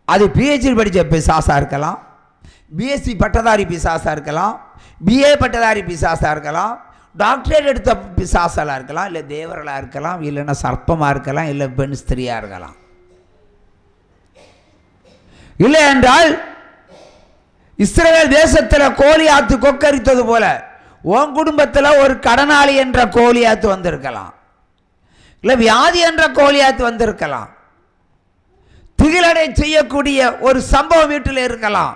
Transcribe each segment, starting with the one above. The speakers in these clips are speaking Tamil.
அது பிஹெச்டி படித்த பிசாசாக இருக்கலாம், பிஎஸ்சி பட்டதாரி பிசாசாக இருக்கலாம், பிஏ பட்டதாரி பிசாசாக இருக்கலாம், டாக்டரேட் எடுத்த பிசாசாக இருக்கலாம், இல்லை தேவர்களாக இருக்கலாம், இல்லைன்னா சர்ப்பமாக இருக்கலாம், இல்லை பெண் ஸ்திரியாக இருக்கலாம். இல்லை என்றால் இஸ்ரவேல் தேசத்தில் கோலியாத்து கொக்கரித்தது போல உன் குடும்பத்தில் ஒரு கடனாளி என்ற கோலியாத்து வந்திருக்கலாம், இல்லை வியாதி என்ற கோலியாத்து வந்திருக்கலாம், திகிலடை செய்யக்கூடிய ஒரு சம்பவம் வீட்டில் இருக்கலாம்.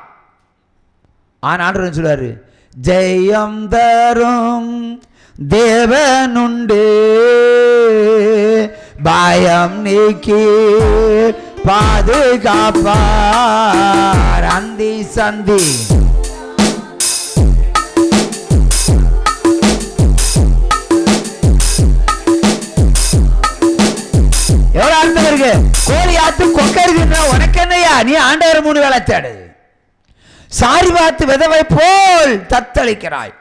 ஆனால் சொல்றாரு, ஜெயம் தரும் தேவனுண்டு, பயம் நீக்கி பாதுகாப்பார் அந்தி சந்தி. எவ்வளவு அர்த்தம் இருக்கு? கோலியாத்து கொக்கரிக்கின்ற உனக்கு என்னையா, நீ ஆண்டவர் 3 வேளை தேடு. சாரிபாத்து விதவை போல் தத்தளிக்கிறாய்.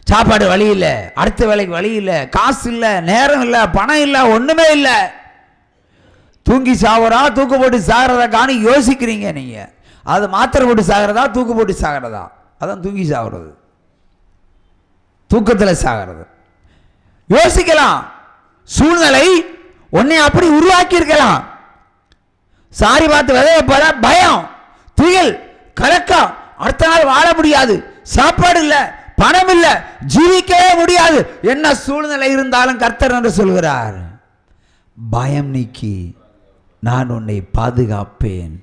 சாப்பாடு வழி இல்லை, அடுத்த வேலைக்கு வழி இல்லை, காசு இல்லை, நேரம் இல்லை, பணம் இல்லை, ஒண்ணுமே இல்லை. தூங்கி சாவரா தூக்கு போட்டு சாகிறதா காணி யோசிக்கிறீங்க நீங்க. அது மாத்திரை போட்டு சாகிறதா தூக்கு போட்டு சாகிறதா? அதான் தூங்கி சாகிறது, தூக்கத்தில் சாகிறது. யோசிக்கலாம். சூழ்நிலை உன்னை அப்படி உருவாக்கி இருக்கலாம். சாரி பார்த்து விதைய போற பயம், துயில், கலக்கம், அடுத்த நாள் வாழ முடியாது, சாப்பாடு இல்லை, பணம் இல்லை, ஜீவிக்கவே முடியாது. என்ன சூழ்நிலை இருந்தாலும் கர்த்தர் என்று சொல்கிறார், பயம் நீக்கி நான் உன்னை பாதுகாப்பேன்.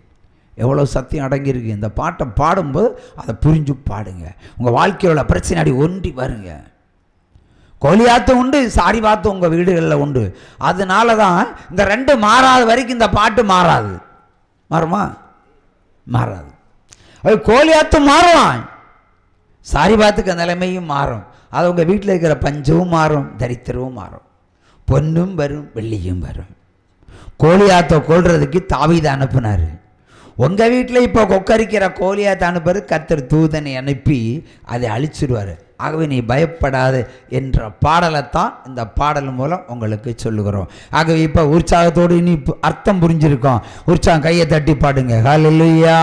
எவ்வளோ சத்தியம் அடங்கியிருக்கு. இந்த பாட்டை பாடும்போது அதை புரிஞ்சு பாடுங்க. உங்கள் வாழ்க்கையோட பிரச்சனை ஒன்றி வருங்க. கோலியாத்து உண்டு, சாரி பார்த்து உங்கள் வீடுகளில் உண்டு. அதனால தான் இந்த 2 மாறாத வரைக்கும் இந்த பாட்டு மாறாது. மாறுமா? மாறாது. அது கோலியாத்து மாறுவான், சாரி பார்த்துக்க நிலைமையும் மாறும். அது உங்கள் வீட்டில் இருக்கிற பஞ்சமும் மாறும், தரித்திரமும் மாறும், பொன்னும் வரும், வெள்ளியும் வரும். கோலியாத்தை கொள்றதுக்கு தாவீதை அனுப்புனார். உங்கள் வீட்டில் இப்போ கொக்கரிக்கிற கோலியாத்தை அனுப்புறது கர்த்தர் தூதனை அனுப்பி அதை அழிச்சிடுவார். ஆகவே நீ பயப்படாது என்ற பாடலைத்தான் இந்த பாடல் மூலம் உங்களுக்கு சொல்லுகிறோம். ஆகவே இப்போ உற்சாகத்தோடு இனி அர்த்தம் புரிஞ்சிருக்கோம். உற்சாகம் கையை தட்டி பாடுங்க. ஹல்லேலூயா.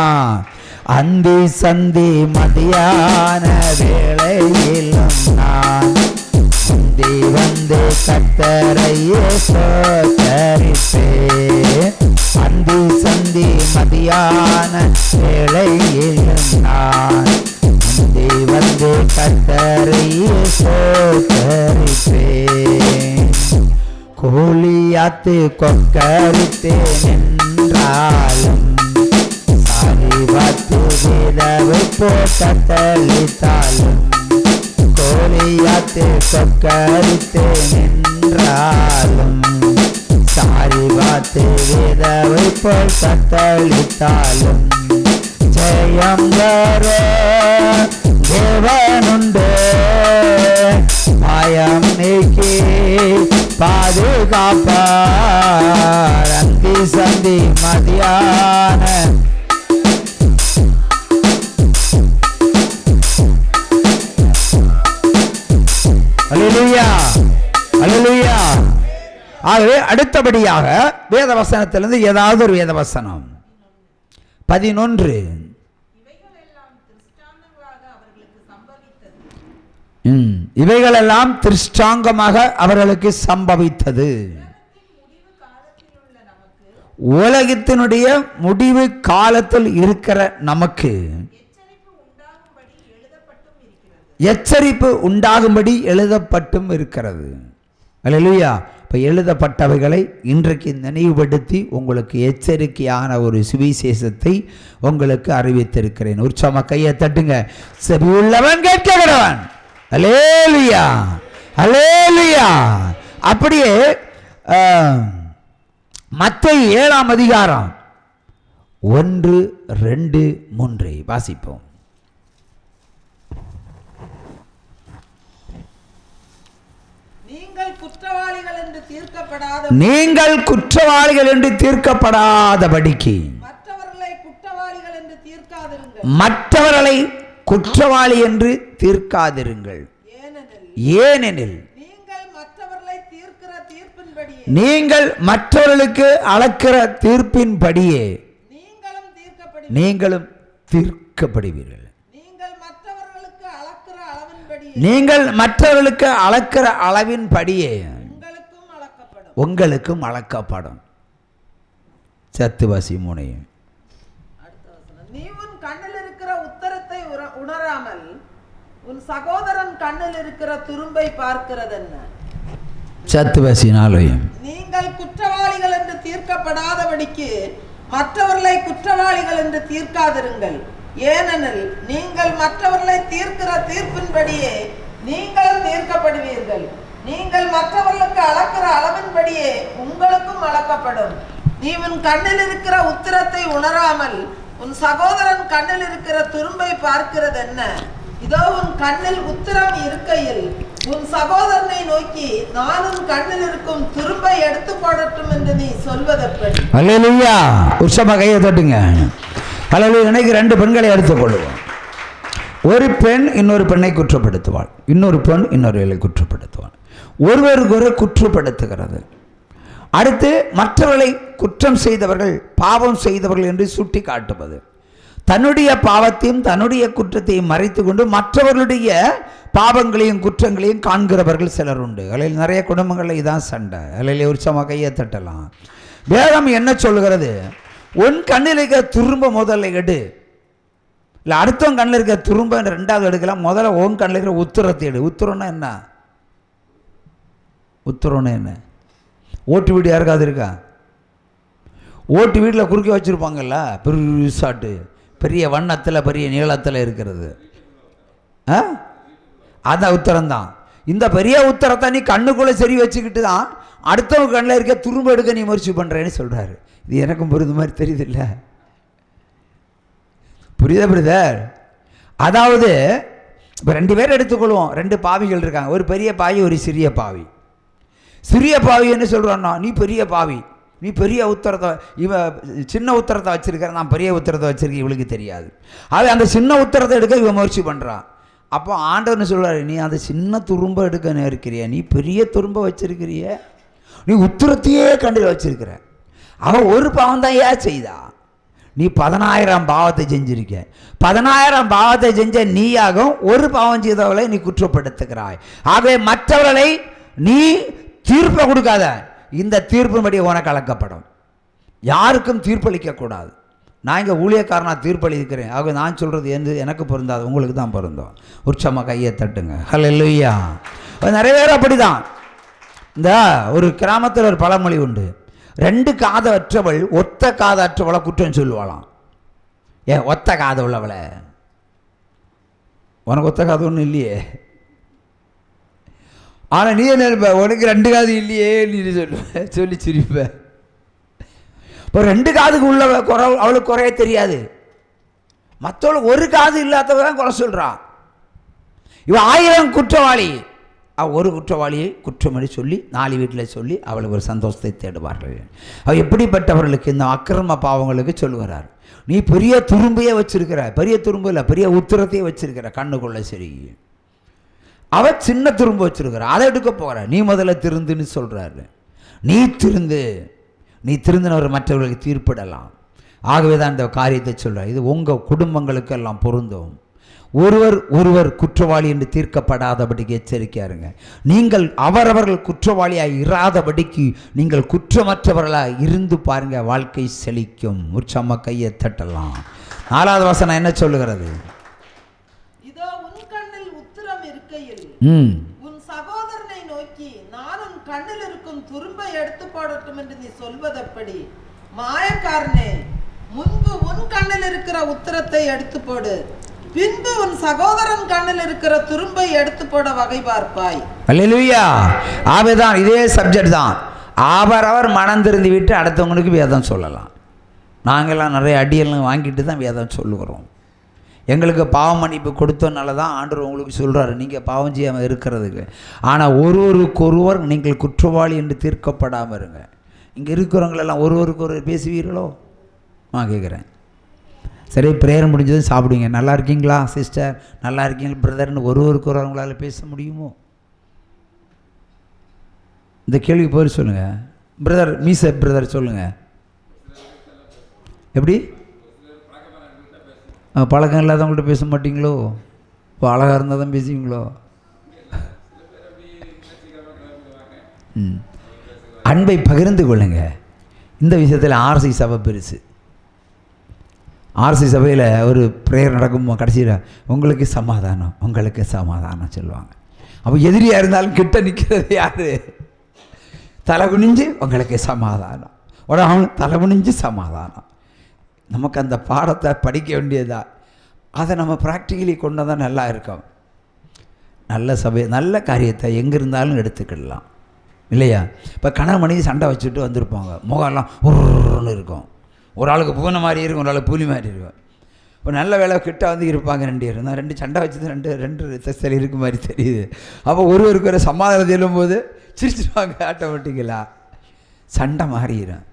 அந்தி சந்தி மதியான வேளையிலும் நான் வந்து கர்த்தரையே ஸ்தோத்தரிப்பேன். அந்தி சந்தி மதியான வேளையிலும் நான் வந்து கர்த்தரையே ஸ்தோத்தரிப்பேன். கோலியாத்து கொக்கரித்தேன் என்றாலும், சாரிபாத்து விதவை போட்டளித்தாலும், கோலியாத்து கொக்கரித்தேன் என்றாலும், சாரிபாத்து விதவை போல் தத்தளித்தாலும், ஜெயம் வர தேவனுண்டு, பயம் நீக்கி பாதுகாப்பார் அந்தி சந்தி மதியான. அல்லேலூயா, அல்லேலூயா. ஆகவே அடுத்தபடியாக வேத வசனத்திலிருந்து ஏதாவது ஒரு வேத வசனம் 11. இவைகளெல்லாம் திருஷ்டாங்கமாக அவர்களுக்கு சம்பவித்தது. உலகத்தினுடைய முடிவு காலத்தில் இருக்கிற நமக்கு எச்சரிப்பு உண்டாகும்படி எழுதப்பட்டும் இருக்கிறது. அல்லேலூயா. இப்போ எழுதப்பட்டவைகளை இன்றைக்கு நினைவுபடுத்தி உங்களுக்கு எச்சரிக்கையான ஒரு சுவிசேஷத்தை உங்களுக்கு அறிவித்திருக்கிறேன். உற்சாகமா கையை தட்டுங்க. செவி உள்ளவன் கேட்க கடவன். அல்லேலூயா, அல்லேலூயா. அப்படியே மத்தேயு 7ஆம் அதிகாரம் 1, 2, 3 வாசிப்போம். நீங்கள் குற்றவாளிகள் என்று தீர்க்கப்படாதபடிக்கு மற்றவர்களை குற்றவாளி என்று தீர்க்காதிருங்கள். ஏனெனில் நீங்கள் மற்றவர்களுக்கு அளக்கிற தீர்ப்பின்படியே நீங்களும் தீர்க்கப்படுவீர்கள். நீங்கள் மற்றவர்களுக்கு அளக்கிற அளவின்படியே உங்களுக்கும் அளக்கப்படும். சத்துவாசி 3. நீ உன் கண்ணில் இருக்கிற உத்தரத்தை உணராமல் உன் சகோதரன் கண்ணில் இருக்கிற துரும்பை பார்க்கிறதென்ன? சத்துவாசி 4. நீங்கள் குற்றவாளிகள் என்று தீர்க்கப்படாதபடிக்கு மற்றவர்களை குற்றவாளிகள் என்று தீர்க்காதிருங்கள். ஏனெனில் நீங்கள் மற்றவர்களை தீர்க்கிற தீர்ப்பின்படியே நீங்களும் தீர்க்கப்படுவீர்கள். நீங்கள் மற்றவர்களுக்கு அளக்கிற அளவின்படியே உங்களுக்கும் அளக்கப்படும். நீ உன் கண்ணில் இருக்கிற உத்திரத்தை உணராமல் உன் சகோதரன் கண்ணில் இருக்கிற துரும்பை பார்க்கிறது என்ன? இதோ உன் கண்ணில் உத்திரம் இருக்கையில் உன் சகோதரனை நோக்கி நான் உன் கண்ணில் இருக்கும் துரும்பை எடுத்து போடட்டும் என்று நீ சொல்வதெப்படி? அல்லேலூயா. உற்சாகமாக கையை தட்டுங்க. அல்லேலூயா. இன்னைக்கு 2 பெண்களை எடுத்துக்கொள்வோம். ஒரு பெண் இன்னொரு பெண்ணை குற்றப்படுத்துவாள், இன்னொரு பெண் இன்னொருவரை குற்றப்படுத்துவாள். ஒருவருக்கு ஒரு குற்றப்படுத்துகிறது. அடுத்து மற்றவர்களை குற்றம் செய்தவர்கள், பாவம் செய்தவர்கள் என்று சுட்டி காட்டுவது. தன்னுடைய பாவத்தையும் தன்னுடைய குற்றத்தையும் மறைத்து கொண்டு மற்றவர்களுடைய பாவங்களையும் குற்றங்களையும் காண்கிறவர்கள் சிலர் உண்டு. அதில் நிறைய குடும்பங்களில் இதான் சண்டை. அதில் உற்சாகமாக கையை தட்டலாம். வேதம் என்ன சொல்கிறது? உன் கண்ணில் இருக்க துரும்ப முதல்ல எடு, இல்லை அடுத்தவன் கண்ணில் இருக்க துரும்ப 2வது எடுக்கலாம். முதல்ல உன் கண்ணில் இருக்கிற உத்தரத்தை எடு. உத்தரம்னா என்ன? உத்தரம்னா என்ன? ஓட்டு வீடு யாருக்காவது இருக்கா? ஓட்டு வீட்டில் குறுக்க வச்சுருப்பாங்கல்ல, பெருசாட்டு, பெரிய வண்ணத்தில் பெரிய நீளத்தில் இருக்கிறது. அதான் உத்தரம்தான். இந்த பெரிய உத்தரத்தை நீ கண்ணுக்குள்ளே சரி வச்சுக்கிட்டு தான் அடுத்தவங்க கண்ணில் இருக்க துரும்ப எடுக்க நீ முயற்சி பண்ணுறேன்னு சொல்கிறாரு. இது எனக்கும் புரியுது மாதிரி தெரியுது இல்லை? புரியுதா பிரதர்? அதாவது இப்போ 2 பேர் எடுத்துக்கொள்வோம். 2 பாவிகள் இருக்காங்க. ஒரு பெரிய பாவி, ஒரு சிறிய பாவி. சிறிய பாவி என்ன சொல்கிறான்னா, நீ பெரிய பாவி, நீ பெரிய உத்தரத்தை, இவன் சின்ன உத்தரத்தை வச்சிருக்கிற, நான் பெரிய உத்தரத்தை வச்சிருக்கேன், இவளுக்கு தெரியாது. அது அந்த சின்ன உத்தரத்தை எடுக்க இவன் முயற்சி பண்ணுறான். அப்போ ஆண்டவர்னு சொல்கிறாரு, நீ அந்த சின்ன துரும்ப எடுக்க இருக்கிறிய, நீ பெரிய துரும்ப வச்சிருக்கிறிய, நீ உத்தரத்தையே கண்டில் வச்சிருக்கிற. அவன் ஒரு பாவம் தான் ஏன் செய்தா? நீ 10,000 பாவத்தை செஞ்சிருக்க. 10,000 பாவத்தை செஞ்ச நீயாகவும் ஒரு பாவம் செய்தவளை நீ குற்றப்படுத்துகிறாய். ஆகவே மற்றவர்களை நீ தீர்ப்பை கொடுக்காத. இந்த தீர்ப்பின்படி உனக்கு அளக்கப்படும். யாருக்கும் தீர்ப்பளிக்கக்கூடாது. நான் இங்கே ஊழியக்காரனாக தீர்ப்பளிக்கிறேன். ஆக நான் சொல்கிறது எனக்கு பொருந்தாது, உங்களுக்கு தான் பொருந்தும். உற்சாகமாக கையை தட்டுங்க. ஹல்லேலூயா. நிறைய பேர் அப்படி தான். இந்த ஒரு கிராமத்தில் ஒரு பழமொழி உண்டு, 2 காது அற்றவள் ஒத்த காது அற்றவளை குற்றம் சொல்லுவாளாம். ஒத்த காது உள்ளவளை, உனக்கு ஒத்த காது ஒன்றும் இல்லையே, ஆனால் நீ என்ன நினைப்ப, உனக்கு 2 காது இல்லையே நீ சொல்லுவ, சொல்லி சிரிப்ப. இப்போ 2 காதுக்கு உள்ள குறை அவளுக்கு குறைய தெரியாது. மற்றவளுக்கு ஒரு காது இல்லாதவ தான் குறை சொல்கிறான். இவன் 1000 குற்றவாளி, ஒரு குற்றவாளியை குற்றமடி சொல்லி 4 வீட்டில் சொல்லி அவளுக்கு ஒரு சந்தோஷத்தை தேடுவார்கள். அவள் எப்படிப்பட்டவர்களுக்கு இந்த அக்கிரம பாவங்களுக்கு சொல்லுகிறார், நீ பெரிய துரும்பையே வச்சிருக்கிற, பெரிய துரும்பு இல்லை, பெரிய உத்திரத்தையே வச்சிருக்கிற கண்ணுக்குள்ள. சரி, அவ சின்ன துரும்பு வச்சிருக்கிற, அதை எடுக்க போகிற. நீ முதல்ல திருந்துன்னு சொல்கிறாரு. நீ திருந்தினவர் மற்றவர்களுக்கு தீர்ப்பிடலாம். ஆகவே தான் இந்த காரியத்தை சொல்கிறார். இது உங்கள் குடும்பங்களுக்கு எல்லாம் பொருந்தும். ஒருவர் குற்றவாளி என்று தீர்க்கப்படாதபடிக்கு எச்சரிக்கையாருங்க. நீங்கள் அவரவர்கள் குற்றவாளியாக இராதபடிக்கு நீங்கள் குற்றமற்றவர்களாக இருந்து பாருங்க, வாழ்க்கை செழிக்கும். உற்சாகமா கையை தட்டலாம். 4வது வசனம் என்ன சொல்லுகிறது? இதோ உன் கண்ணில் உத்திரம் இருக்கையில் உன் சகோதரனை நோக்கி நான் உன் கண்ணில் இருக்கும் துரும்பை எடுத்து போடட்டும் என்று நீ சொல்வதெப்படி? மாயக்காரனே, முன்பு உன் கண்ணில் இருக்கிற உத்திரத்தை எடுத்து போடு, பின்பு உன் சகோதரன் கண்ணில் இருக்கிற துரும்பை எடுத்து போட வகை பார்ப்பாய். அல்லேலூயா. ஆவேதான், இதே சப்ஜெக்ட் தான். அவரவர் மனம் திறந்து விட்டு அடுத்தவங்களுக்கு வேதம் சொல்லலாம். நாங்கள்லாம் நிறைய அடியெல்லாம் வாங்கிட்டு தான் வேதம் சொல்லுகிறோம். எங்களுக்கு பாவ மன்னிப்பு கொடுத்தனால தான் ஆண்டவர் உங்களுக்கு சொல்கிறாரு, நீங்கள் பாவம் செய்யாமல் இருக்கிறதுக்கு. ஆனால் ஒருவருக்கொருவர் நீங்கள் குற்றவாளி என்று தீர்க்கப்படாமல் இருங்க. இங்கே இருக்கிறவங்களெல்லாம் ஒருவருக்கு பேசுவீர்களோ? நான் கேட்குறேன். சரி, ப்ரேயர் முடிஞ்சதும் சாப்பிடுவீங்க. நல்லா இருக்கீங்களா சிஸ்டர், நல்லா இருக்கீங்களா பிரதர்னு ஒருவருக்கு அவங்களால பேச முடியுமோ? இந்த கேள்விக்கு போய் சொல்லுங்கள். பிரதர் மீச பிரதர் சொல்லுங்கள். எப்படி பழக்கம் இல்லாதவங்கள்ட்ட பேச மாட்டீங்களோ? இப்போ அழகாக இருந்தால் தான் பேசுவீங்களோ? அன்பை பகிர்ந்து கொள்ளுங்க. இந்த விஷயத்தில் ஆர்சி சபை பெருசு. ஆர்சி சபையில் ஒரு ப்ரேயர் நடக்கும், கடைசியில் உங்களுக்கு சமாதானம், உங்களுக்கு சமாதானம் சொல்லுவாங்க. அப்போ எதிரியாக இருந்தாலும் கிட்ட நிற்கிறது யார்? தலை குனிஞ்சு உங்களுக்கு சமாதானம், உடனே தலை குனிஞ்சு சமாதானம். நமக்கு அந்த பாடத்தை படிக்க வேண்டியதா, அதை நம்ம ப்ராக்டிக்கலி கொண்டு வந்தால் நல்லா இருக்கும். நல்ல சபை, நல்ல காரியத்தை எங்கே இருந்தாலும் எடுத்துக்கிடலாம் இல்லையா? இப்போ கணவன் மனைவி சண்டை வச்சுட்டு வந்திருப்பாங்க, முகம்லாம் ஒருன்னு இருக்கும். ஒரு ஆளுக்கு பூனை மாதிரி இருக்கும், ஒரு ஆளுக்கு புலி மாதிரி இருக்கும். இப்போ நல்ல வேலை கிட்ட வந்து இருப்பாங்க ரெண்டு பேர். நான் ரெண்டு சண்டை வச்சது ரெண்டு ரத்தத்தில் இருக்க மாதிரி தெரியுது. அப்போ ஒருவருக்கு ஒரு சமாதானம் சொல்லும்போது சிரிச்சிருவாங்க, ஆட்டோமேட்டிக்கலாக சண்டை மாறிடும்.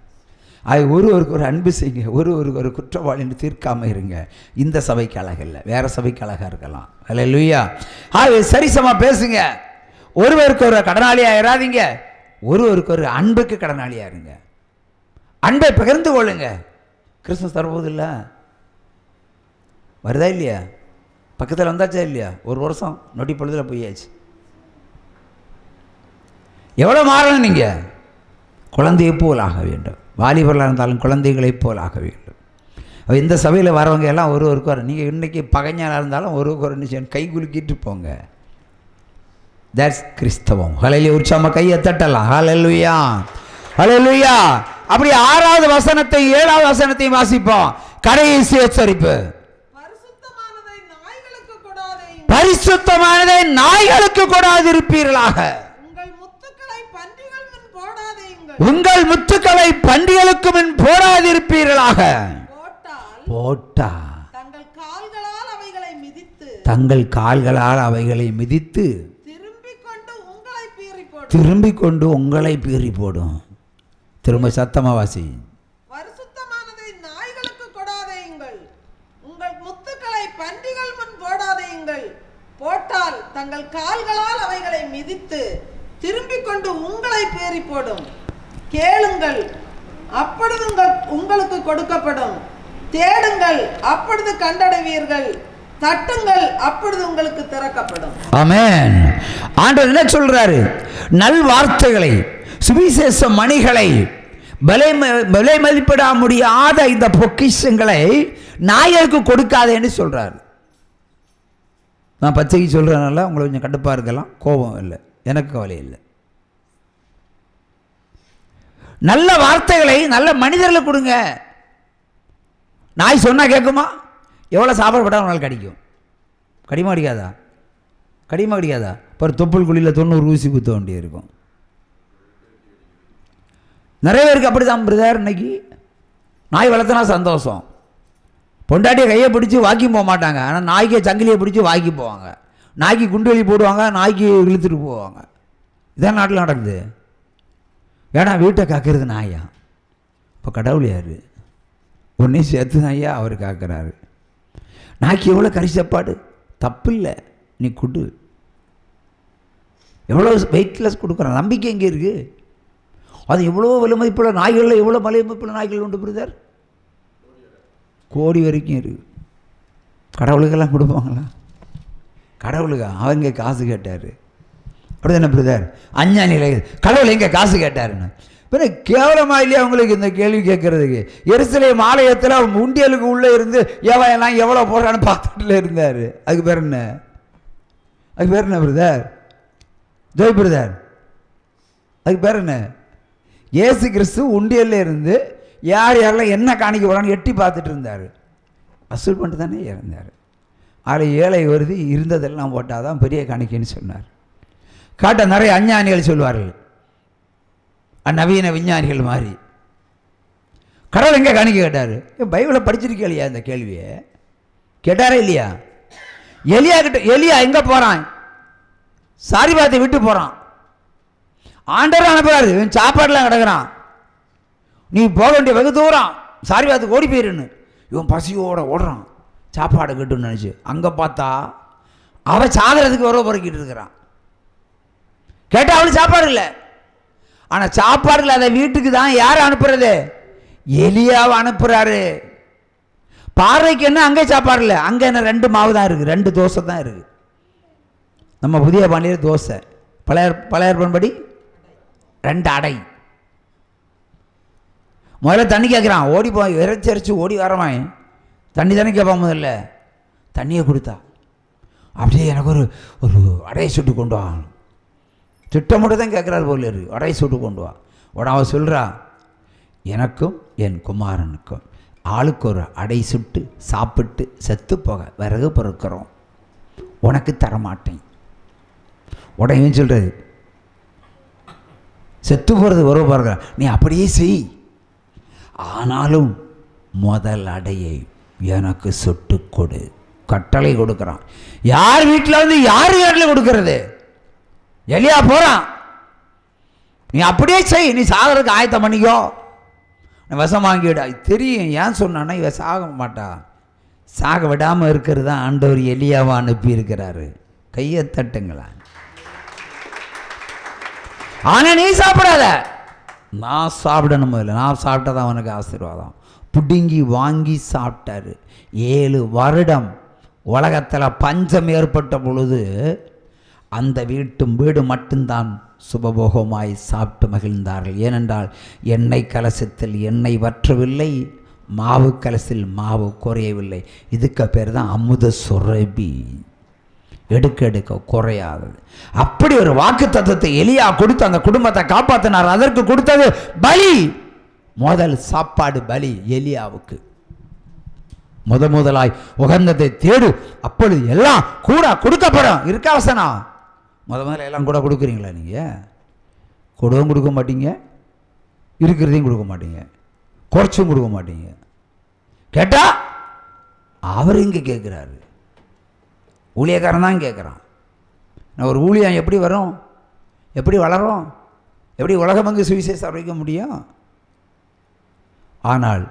அது ஒருவருக்கு ஒரு அன்பு செய்யுங்க, ஒருவருக்கு ஒரு குற்றவாளின்னு தீர்க்காமல் இருங்க. இந்த சபைக்கு அழகு இல்லை, வேறு சபைக்கு அழகாக இருக்கலாம். அல்லேலூயா. ஆகவே சரிசமாக பேசுங்க. ஒருவருக்கு ஒரு கடனாளியாக இராதீங்க, ஒருவருக்கு ஒரு அன்புக்கு கடனாளியாக இருங்க. அன்பை பகிர்ந்து கொள்ளுங்க. கிறிஸ்துமஸ் தரப்போது இல்லை, வருதா இல்லையா? பக்கத்தில் வந்தாச்சா இல்லையா? ஒரு வருஷம் நொடி பொழுதில் போயாச்சு. எவ்வளோ மாறணும்? நீங்கள் குழந்தையை போல் ஆக வேண்டும். வாலிபர்களாக இருந்தாலும் குழந்தைகளைப் போல் ஆக வேண்டும். இந்த சபையில் வரவங்க எல்லாம் ஒருவருக்கு வர, நீங்கள் இன்றைக்கி பகைஞராக இருந்தாலும் ஒருவருக்கு ஒரு நிமிஷம் கை குலுக்கிட்டு போங்க. தட்ஸ் கிறிஸ்தவம். ஹல்லேலூயா. உற்சாகமாக கையை தட்டலாம். ஹல்லேலூயா, ஹல்லேலூயா. அப்படி 6வது வசனத்தை 7வது வசனத்தையும் வாசிப்போம். கடைசி எச்சரிப்பு, பரிசுத்தமானதை நாய்களுக்கு கொடாதிருப்பீர்களாக. உங்கள் முத்துக்களை பன்றிகளுக்கு முன் போடாதிருப்பீர்களாக. போட்டா தங்கள் கால்களால் அவைகளை மிதித்து திரும்பிக் கொண்டு உங்களை பீறி போடும். திரும்ப சத்தமா வாசி. பரிசுத்தமானதை நாய்களுக்கு கொடாதேயுங்கள், உங்கள் முத்துக்களை பன்றிகள் முன் போடாதேயுங்கள். போட்டால் தங்கள் கால்களால் அவைகளை மிதித்து திரும்பிக் கொண்டு உங்களை பீறி போடும். கேளுங்கள், அப்பொழுது உங்களுக்கு கொடுக்கப்படும். தேடுங்கள், அப்பொழுது கண்டடைவீர்கள். தட்டுங்கள், அப்பொழுது உங்களுக்கு திறக்கப்படும். ஆமென். ஆண்டவர் என்ன சொல்றாரு? நல் வார்த்தைகளை, சுவிசேஷ மணிகளை, விலை மதிப்பிட முடியாத இந்த பொக்கிஷங்களை நாய்களுக்கு கொடுக்காதேன்னு சொல்றாரு. நான் பச்சைக்கு சொல்றதுனால உங்களை கொஞ்சம் கடுப்பா இருக்கலாம், கோபம் இல்லை, எனக்கு கவலை இல்லை. நல்ல வார்த்தைகளை நல்ல மனிதர்களை கொடுங்க. நாய் சொன்னா கேட்குமா? எவ்வளோ சாப்பாடு போட்டால் உங்களால் கடிக்கும்? கடிமா கடிக்காதா? கடிமா கடிக்காதா? இப்போ தொப்புள் குழியில் 90 ஊசி குத்த வேண்டிய இருக்கும். நிறைய பேருக்கு அப்படி தான் பிரதர். இன்னைக்கு நாய் வளர்த்தனா சந்தோஷம். பொண்டாட்டியை கையை பிடிச்சி வாக்கிங் போக மாட்டாங்க, ஆனால் நாய்க்கை சங்கிலியை பிடிச்சி வாக்கி போவாங்க. நாய்க்கு குண்டு வெளி போடுவாங்க, நாய்க்கு இழுத்துட்டு போவாங்க. இதான் நாட்டில் நடக்குது. ஏன்னா வீட்டை காக்கிறது நாயா. இப்போ கடவுள் யார்? ஒன்றே சேர்த்து நாயா அவர் காக்கிறாரு. நாய்க்கு எவ்வளோ கறி சாப்பாடு தப்பு இல்லை, நீ கொடு. எவ்வளோ வெயிட்லெஸ் கொடுக்குறான், நம்பிக்கை எங்கே இருக்குது? அது எவ்வளோ விலை மதிப்புள்ள நாய்களில் எவ்வளோ மலை மதிப்புள்ள நாய்கள் உண்டு பிரதர்? கோடி வரைக்கும் இருக்குது. கடவுளுக்கெல்லாம் கொடுப்பாங்களா? கடவுளுக்கு அவங்க காசு கேட்டார். அப்படி தானே பிரதர்? அஞ்ஞானியில் கடவுள் எங்கே காசு கேட்டாருன்னு பின்ன கேவலமாக இல்லையா உங்களுக்கு இந்த கேள்வி கேட்குறதுக்கு? எருசலேம் ஆலயத்தில் உண்டியலுக்கு உள்ளே இருந்து எல்லாம் எவ்வளோ போடுறான்னு பார்த்துட்டுல இருந்தார். அதுக்கு பேர் என்ன? அதுக்கு பேர் என்ன பிரதர்? ஜோய் பிரதர், அதுக்கு பேர் என்ன? இயேசு கிறிஸ்து உண்டியலில் இருந்து யார் யாரெல்லாம் என்ன காணிக்க போகிறான்னு எட்டி பார்த்துட்டு இருந்தார். வசூல் பண்ணிட்டு தானே இறந்தார். அதில் ஏழை வருது, இருந்ததெல்லாம் போட்டால் தான் பெரிய காணிக்கைன்னு சொன்னார். காட்ட நிறைய அஞ்ஞானிகள் சொல்வார்கள், நவீன விஞ்ஞானிகள் மாதிரி. கடவுள் எங்கே காணிக்க கேட்டார்? பைபிளை படிச்சிருக்கே இல்லையா? இந்த கேள்வியை கேட்டாரே இல்லையா? எலியா கிட்ட, எலியா எங்கே போகிறான்? சாரிபாத்தை விட்டு போகிறான். ஆண்டவர் அனுப்புறாரு, இவன் சாப்பாடுலாம் கிடக்குறான், நீ போக வேண்டிய வெகு தூரம், சாரிபாத்துக்கு ஓடி போயிருன்னு. இவன் பசியோட ஓடுறான் சாப்பாடு கட்டுன்னு நினச்சி. அங்கே பார்த்தா அவன் சாகிறதுக்கு உறவு பொறுக்கிட்டு இருக்கிறான். கேட்டால் அவளுக்கு சாப்பாடு இல்லை. ஆனால் சாப்பாடுகள் அதை வீட்டுக்கு தான் யார் அனுப்புறது? எலியாவை அனுப்புகிறாரு. பார்வைக்கு என்ன அங்கே சாப்பாடு இல்லை, அங்கே என்ன 2 மாவு தான் இருக்குது, 2 தோசை தான் இருக்குது. நம்ம புதிய பாண்டியில் தோசை, பழைய படி 2 அடை. முதல்ல தண்ணி கேட்குறான், ஓடி போய் இறைச்சி ஓடி வரவான், தண்ணி தானே கேட்பான். முதல்ல தண்ணியை கொடுத்தா அப்படியே எனக்கு ஒரு அடையை சுட்டு கொண்டு வா, திட்டம் மட்டும் தான் கேட்குறாரு போல இருக்கு, அடையை சுட்டு கொண்டு வா. உடனே அவன் சொல்கிறா, எனக்கும் என் குமாரனுக்கும் ஆளுக்கு ஒரு அடை சுட்டு சாப்பிட்டு செத்து போக விறகு பொறுக்கிறோம், உனக்கு தரமாட்டேன். உடனே சொல்கிறது, செத்து போகிறது விறகு பொறுக்கிற, நீ அப்படியே செய், ஆனாலும் முதல் அடையை எனக்கு சுட்டு கொடு, கட்டளை கொடுக்குறான். யார் வீட்டில் வந்து யார் வீட்டில் கொடுக்கறது? எலியா போகிறான், நீ அப்படியே செய், நீ சாகிறதுக்கு ஆயத்தம் பண்ணிக்கோ, விஷம் வாங்கிவிடா. தெரியும் ஏன் சொன்னான்னா இவ சாக மாட்டா, சாக விடாமல் இருக்கிறது தான் ஆண்டவர் எலியாவை அனுப்பி இருக்கிறாரு. கையை தட்டுங்களா. ஆனால் நீ சாப்பிடாத, நான் சாப்பிடணும். இல்லை, நான் சாப்பிட்டதான் அவனுக்கு ஆசீர்வாதம். புடுங்கி வாங்கி சாப்பிட்டாரு. 7 வருடம் உலகத்தில் பஞ்சம் ஏற்பட்ட பொழுது அந்த வீடு மட்டும்தான் சுபபோகமாய் சாப்பிட்டு மகிழ்ந்தார்கள். ஏனென்றால் எண்ணெய் கலசத்தில் எண்ணெய் வற்றவில்லை, மாவு கலசில் மாவு குறையவில்லை. இதுக்கு பேர் தான் அமுத சுரபி, எடுக்க குறையாதது. அப்படி ஒரு வாக்கு தத்துவத்தை எலியா கொடுத்து அந்த குடும்பத்தை காப்பாற்றினார். அதற்கு கொடுத்தது பலி, முதல் சாப்பாடு பலி எலியாவுக்கு. முதலாய் உகந்ததை தேடு, அப்பொழுது எல்லாம் கூட கொடுக்கப்படும். இருக்கா வசனா? முதல்ல எல்லாம் கூட கொடுக்குறீங்களா? நீங்கள் கூடவும் கொடுக்க மாட்டீங்க, இருக்கிறதையும் கொடுக்க மாட்டீங்க, குறைச்சும் கொடுக்க மாட்டீங்க. கேட்டா அவர் இங்கே கேட்குறாரு, ஊழியக்காரன் தான் கேட்குறான். நான் ஒரு ஊழியம் எப்படி வரும், எப்படி வளரும், எப்படி உலகமங்கு சுவிசேஷம் அறிவிக்க முடியும்? ஆனால்